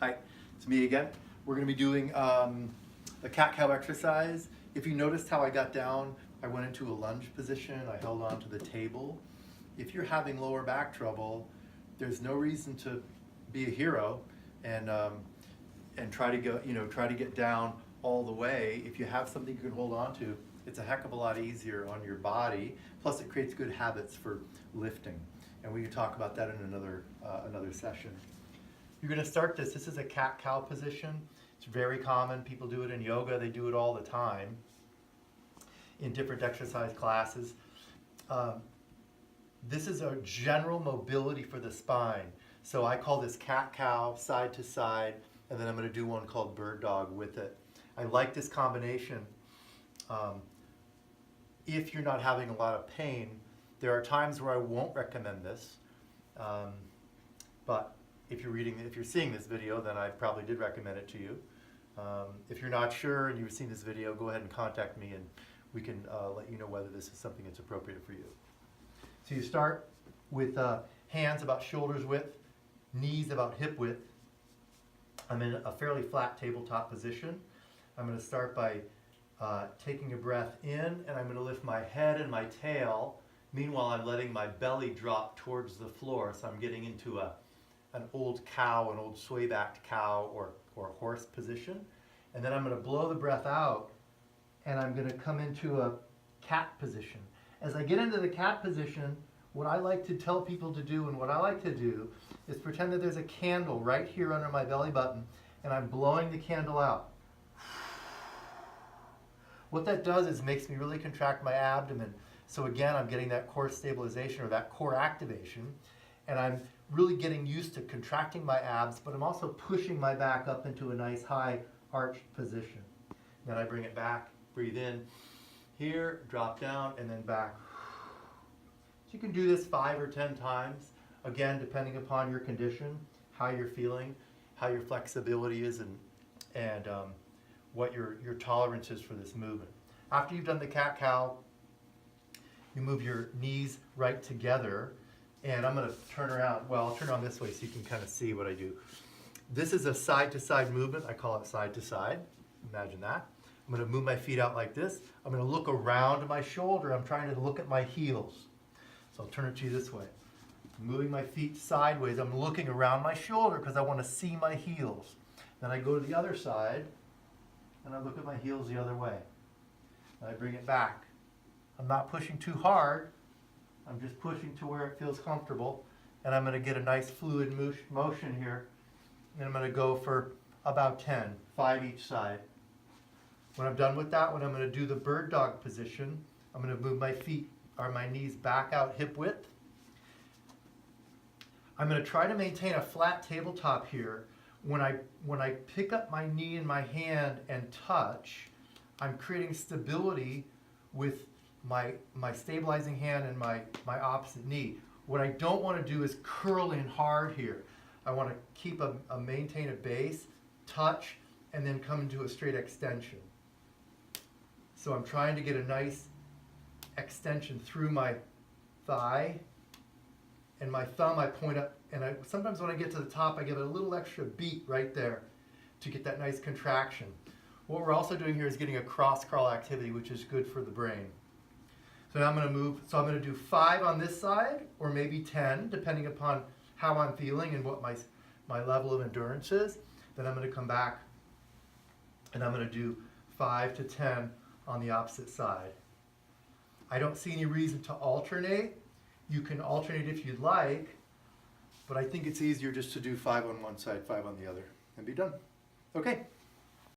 Hi, it's me again. We're going to be doing the cat-cow exercise. If you noticed how I got down, I went into a lunge position. I held on to the table. If you're having lower back trouble, there's no reason to be a hero and try to go, try to get down all the way. If you have something you can hold on to, it's a heck of a lot easier on your body. Plus, it creates good habits for lifting, and we can talk about that in another session. You're going to start this. This is a cat-cow position. It's very common. People do it in yoga. They do it all the time in different exercise classes. This is a general mobility for the spine. So I call this cat-cow, side to side, and then I'm going to do one called bird dog with it. I like this combination. If you're not having a lot of pain, there are times where I won't recommend this, but if you're seeing this video, then I probably did recommend it to you. If you're not sure and you've seen this video, go ahead and contact me and we can let you know whether this is something that's appropriate for you. So you start with hands about shoulders width, knees about hip width. I'm in a fairly flat tabletop position. I'm going to start by taking a breath in, and I'm going to lift my head and my tail. Meanwhile, I'm letting my belly drop towards the floor, so I'm getting into an old cow, an old sway-backed cow or horse position. And then I'm going to blow the breath out, and I'm going to come into a cat position. As I get into the cat position, what I like to tell people to do and what I like to do is pretend that there's a candle right here under my belly button, and I'm blowing the candle out. What that does is makes me really contract my abdomen. So again, I'm getting that core stabilization or that core activation, and I'm really getting used to contracting my abs, but I'm also pushing my back up into a nice high arched position. Then I bring it back, breathe in here, drop down, and then back. So you can do this 5 or 10 times, again, depending upon your condition, how you're feeling, how your flexibility is, and what your tolerance is for this movement. After you've done the cat-cow, you move your knees right together, and I'm going to turn around. Well, I'll turn around this way so you can kind of see what I do. This is a side-to-side movement. I call it side-to-side. Imagine that. I'm going to move my feet out like this. I'm going to look around my shoulder. I'm trying to look at my heels. So I'll turn it to you this way. Moving my feet sideways. I'm looking around my shoulder because I want to see my heels. Then I go to the other side, and I look at my heels the other way. And I bring it back. I'm not pushing too hard. I'm just pushing to where it feels comfortable. And I'm going to get a nice fluid motion here. And I'm going to go for about 10, 5 each side. When I'm done with that one, I'm going to do the bird dog position. I'm going to move my feet or my knees back out hip width. I'm going to try to maintain a flat tabletop here. When I pick up my knee in my hand and touch, I'm creating stability with my stabilizing hand and my opposite knee. What I don't want to do is curl in hard here. I want to keep maintain a base, touch, and then come into a straight extension. So I'm trying to get a nice extension through my thigh, and my thumb I point up, and sometimes when I get to the top I give it a little extra beat right there to get that nice contraction. What we're also doing here is getting a cross crawl activity, which is good for the brain. So now I'm going to move, so I'm going to do 5 on this side, or maybe 10, depending upon how I'm feeling and what my level of endurance is. Then I'm going to come back, and I'm going to do 5 to 10 on the opposite side. I don't see any reason to alternate. You can alternate if you'd like, but I think it's easier just to do 5 on one side, 5 on the other, and be done. Okay.